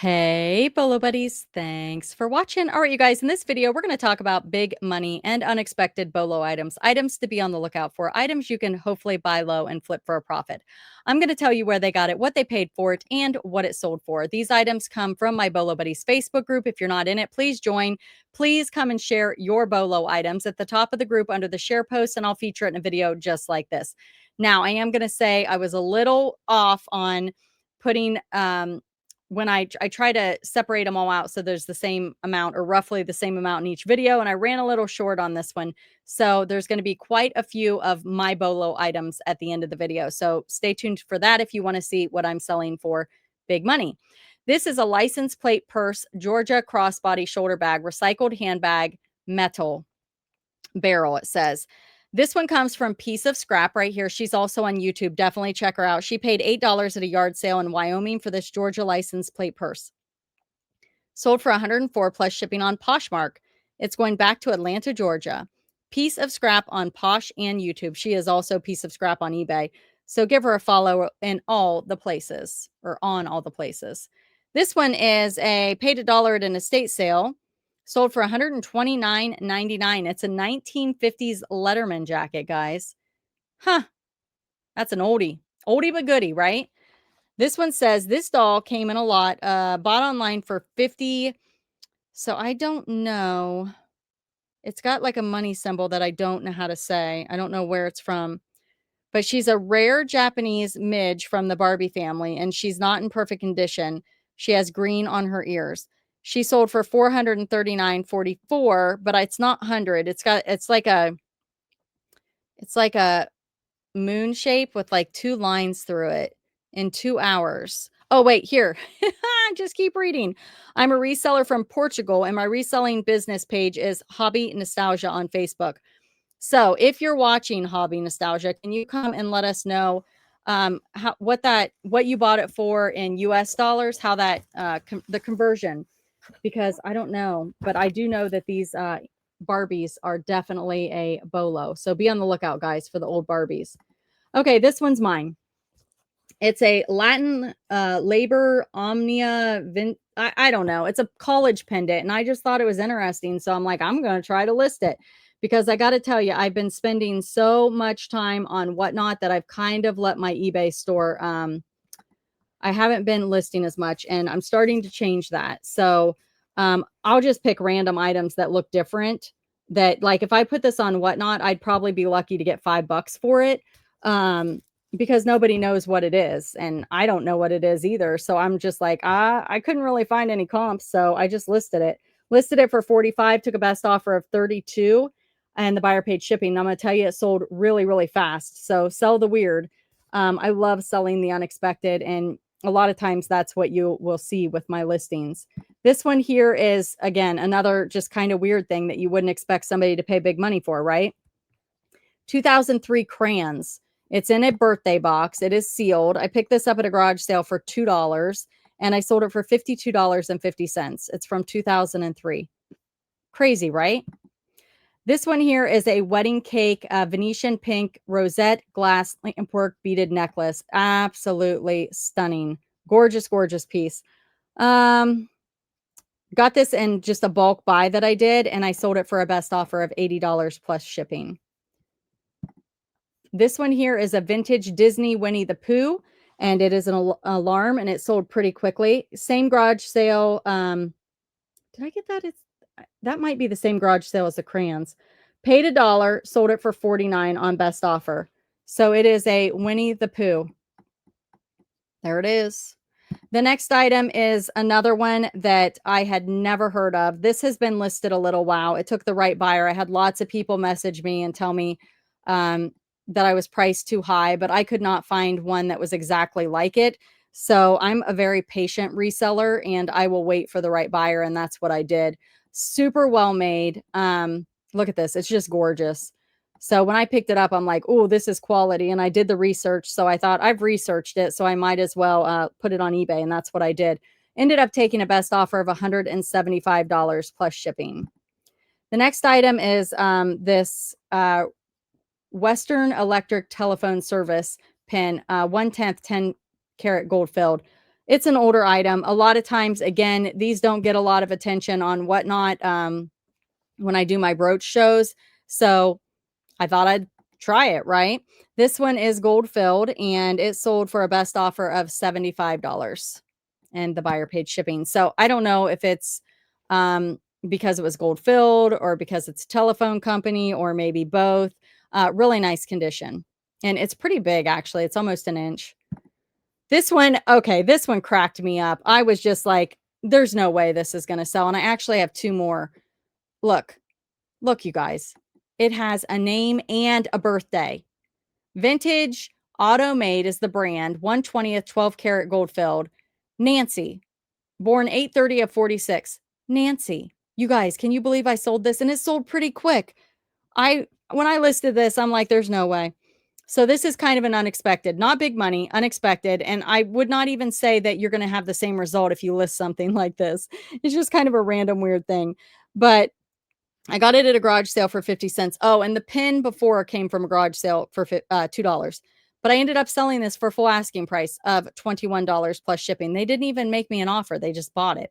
Hey, Bolo buddies. Thanks for watching. All right, you guys, in this video, we're going to talk about big money and unexpected Bolo items, items to be on the lookout for, items you can hopefully buy low and flip for a profit. I'm going to tell you where they got it, what they paid for it, and what it sold for. These items come from my Bolo Buddies Facebook group. If you're not in it, please join. Please come and share your Bolo items at the top of the group under the share post, and I'll feature it in a video just like this. Now, I am going to say I was a little off on putting when I try to separate them all out so there's the same amount or roughly the same amount in each video, and I ran a little short on this one. So there's going to be quite a few of my Bolo items at the end of the video. So stay tuned for that if you want to see what I'm selling for big money. This is a license plate purse, Georgia crossbody shoulder bag, recycled handbag, metal barrel, it says. This one comes from Piece of Scrap right here. She's also on YouTube. Definitely check her out. She paid $8 at a yard sale in Wyoming for this Georgia license plate purse. Sold for $104 plus shipping on Poshmark. It's going back to Atlanta, Georgia. Piece of Scrap on Posh and YouTube. She is also Piece of Scrap on eBay. So give her a follow in all the places or on all the places. This one is paid $1 at an estate sale. Sold for $129.99. It's a 1950s Letterman jacket, guys. Huh. That's an oldie. Oldie but goodie, right? This one says this doll came in a lot. Bought online for 50. So I don't know. It's got like a money symbol that I don't know how to say. I don't know where it's from. But she's a rare Japanese midge from the Barbie family, and she's not in perfect condition. She has green on her ears. She sold for $439.44, but it's not 100. It's like a moon shape with like two lines through it in 2 hours. Oh, wait, here. Just keep reading. I'm a reseller from Portugal, and my reselling business page is Hobby Nostalgia on Facebook. So if you're watching Hobby Nostalgia, can you come and let us know what you bought it for in US dollars, how that the conversion, because I don't know, but I do know that these Barbies are definitely a Bolo. So be on the lookout, guys, for the old Barbies. Okay, this one's mine. It's a Latin labor omnia I don't know. It's a college pendant, and I just thought it was interesting. So I'm like, I'm going to try to list it because I got to tell you, I've been spending so much time on Whatnot that I've kind of let my eBay store. I haven't been listing as much, and I'm starting to change that. So I'll just pick random items that look different. That, like, if I put this on Whatnot, I'd probably be lucky to get $5 for it. Because nobody knows what it is, and I don't know what it is either. So I'm just like, I couldn't really find any comps, so I just listed it for 45, took a best offer of 32, and the buyer paid shipping. I'm going to tell you, it sold really, really fast. So sell the weird. I love selling the unexpected, and a lot of times that's what you will see with my listings. This one here is, again, another just kind of weird thing that you wouldn't expect somebody to pay big money for, right? 2003 crayons. It's in a birthday box. It is sealed. I picked this up at a garage sale for $2, and I sold it for $52.50. It's from 2003. Crazy, right? This one here is a wedding cake, Venetian pink rosette glass lampwork beaded necklace. Absolutely stunning. Gorgeous, gorgeous piece. Got this in just a bulk buy that I did, and I sold it for a best offer of $80 plus shipping. This one here is a vintage Disney Winnie the Pooh, and it is an alarm, and it sold pretty quickly. Same garage sale. Did I get that? That might be the same garage sale as the crayons. Paid $1, sold it for $49 on best offer. So it is a Winnie the Pooh. There it is. The next item is another one that I had never heard of. This has been listed a little while. It took the right buyer. I had lots of people message me and tell me that I was priced too high, but I could not find one that was exactly like it. So I'm a very patient reseller, and I will wait for the right buyer, and that's what I did. Super well made. Look at this. It's just gorgeous. So when I picked it up, I'm like, oh, this is quality. And I did the research. So I thought, I've researched it, so I might as well put it on eBay. And that's what I did. Ended up taking a best offer of $175 plus shipping. The next item is this Western Electric telephone service pin, 1/10 10 karat gold filled. It's an older item. A lot of times, again, these don't get a lot of attention on Whatnot when I do my brooch shows. So I thought I'd try it, right? This one is gold filled and it sold for a best offer of $75 and the buyer paid shipping. So I don't know if it's because it was gold filled or because it's a telephone company or maybe both. Really nice condition. And it's pretty big, actually. It's almost an inch. This one, okay, this one cracked me up. I was just like, there's no way this is going to sell. And I actually have two more. Look, look, you guys. It has a name and a birthday. Vintage Auto Made is the brand. 1/20th 12 karat gold filled. Nancy, born 8/30 of 46. Nancy, you guys, can you believe I sold this? And it sold pretty quick. When I listed this, I'm like, there's no way. So this is kind of an unexpected, not big money, unexpected. And I would not even say that you're going to have the same result if you list something like this. It's just kind of a random weird thing. But I got it at a garage sale for 50 cents. Oh, and the pin before came from a garage sale for $2. But I ended up selling this for full asking price of $21 plus shipping. They didn't even make me an offer. They just bought it.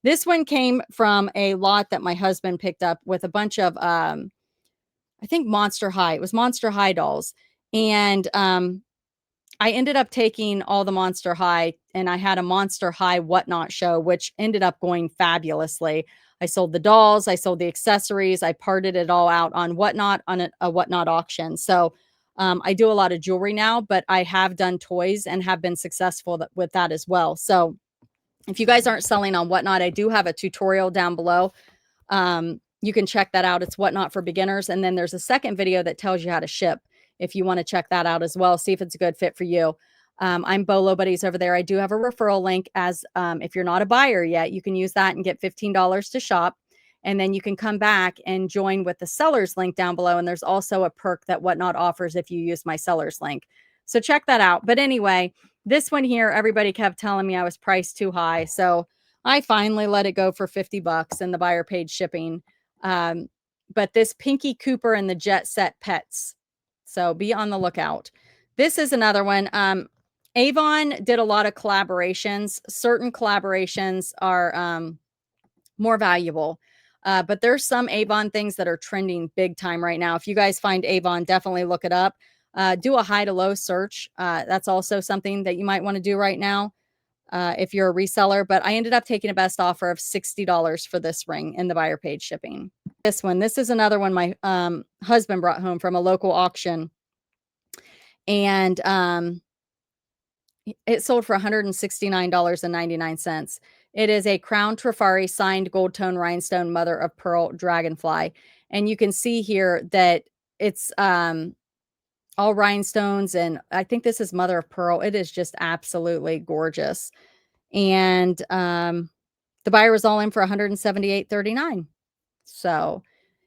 This one came from a lot that my husband picked up with a bunch of I think Monster High. It was Monster High dolls. And I ended up taking all the Monster High and I had a Monster High Whatnot show, which ended up going fabulously. I sold the dolls, I sold the accessories, I parted it all out on Whatnot on a Whatnot auction. So I do a lot of jewelry now, but I have done toys and have been successful with that as well. So if you guys aren't selling on Whatnot, I do have a tutorial down below. You can check that out. It's Whatnot for beginners. And then there's a second video that tells you how to ship if you want to check that out as well. See if it's a good fit for you. I'm Bolo Buddies over there. I do have a referral link as if you're not a buyer yet, you can use that and get $15 to shop. And then you can come back and join with the sellers link down below. And there's also a perk that Whatnot offers if you use my sellers link. So check that out. But anyway, this one here, everybody kept telling me I was priced too high. So I finally let it go for 50 bucks and the buyer paid shipping. But this Pinky Cooper and the Jet Set Pets. So be on the lookout. This is another one. Avon did a lot of collaborations. Certain collaborations are more valuable. But there's some Avon things that are trending big time right now. If you guys find Avon, definitely look it up. Do a high to low search. That's also something that you might want to do right now if you're a reseller. But I ended up taking a best offer of $60 for this ring and the buyer paid shipping. This is another one my husband brought home from a local auction. And it sold for $169.99. It is a Crown Trifari signed gold tone rhinestone mother of pearl dragonfly. And you can see here that it's all rhinestones. And I think this is mother of pearl. It is just absolutely gorgeous. And the buyer was all in for $178.39. So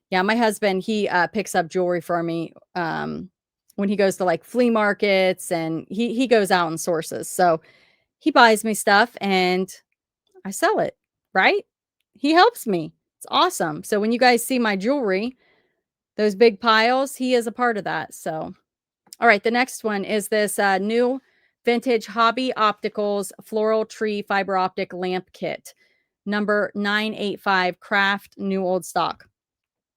yeah, my husband, he picks up jewelry for me when he goes to like flea markets and he goes out and sources. So he buys me stuff and I sell it, right? He helps me. It's awesome. So when you guys see my jewelry, those big piles, he is a part of that. So, all right, the next one is this new vintage Hobby Opticals floral tree fiber optic lamp kit, number 985 craft new old stock.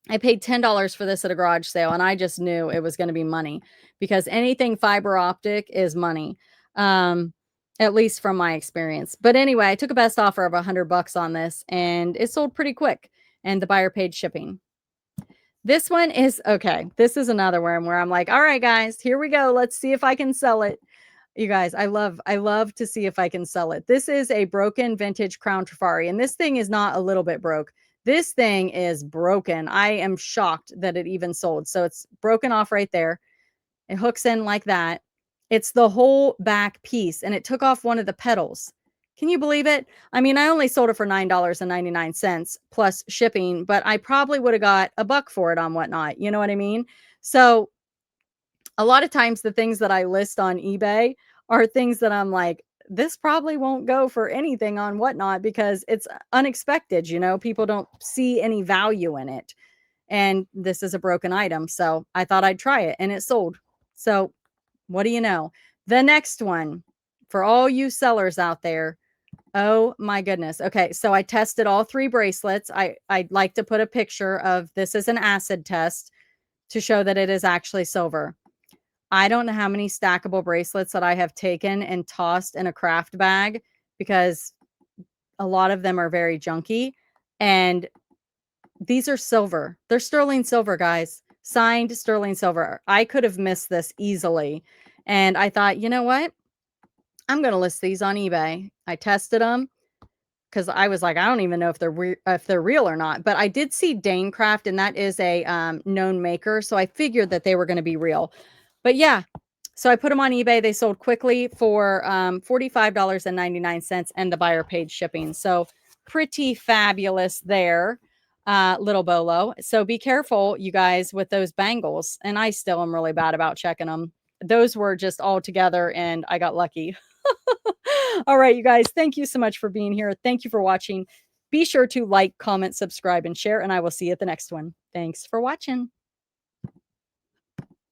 I paid $10 for this at a garage sale, and I just knew it was going to be money because anything fiber optic is money, at least from my experience. But anyway, I took a best offer of $100 on this, and it sold pretty quick, and the buyer paid shipping. This one is okay. This is another one where I'm like, all right, guys, here we go. Let's see if I can sell it. You guys, I love to see if I can sell it. This is a broken vintage Crown Trifari, and this thing is not a little bit broke. This thing is broken. I am shocked that it even sold. So it's broken off right there. It hooks in like that. It's the whole back piece, and it took off one of the petals. Can you believe it? I mean, I only sold it for $9.99 plus shipping, but I probably would have got $1 for it on Whatnot. You know what I mean? So a lot of times the things that I list on eBay are things that I'm like, this probably won't go for anything on Whatnot because it's unexpected. You know, people don't see any value in it. And this is a broken item. So I thought I'd try it and it sold. So what do you know? The next one, for all you sellers out there. Oh my goodness. Okay, so I tested all 3 bracelets. I'd like to put a picture of this as an acid test to show that it is actually silver. I don't know how many stackable bracelets that I have taken and tossed in a craft bag because a lot of them are very junky, and these are silver. They're sterling silver, guys. Signed sterling silver. I could have missed this easily. And I thought, you know what? I'm going to list these on eBay. I tested them because I was like, I don't even know if they're real or not. But I did see Danecraft, and that is a known maker, so I figured that they were going to be real. But yeah, so I put them on eBay. They sold quickly for $45.99, and the buyer paid shipping. So pretty fabulous there, little Bolo. So be careful, you guys, with those bangles. And I still am really bad about checking them. Those were just all together, and I got lucky. All right, you guys, thank you so much for being here. Thank you for watching. Be sure to like, comment, subscribe, and share, and I will see you at the next one. Thanks for watching.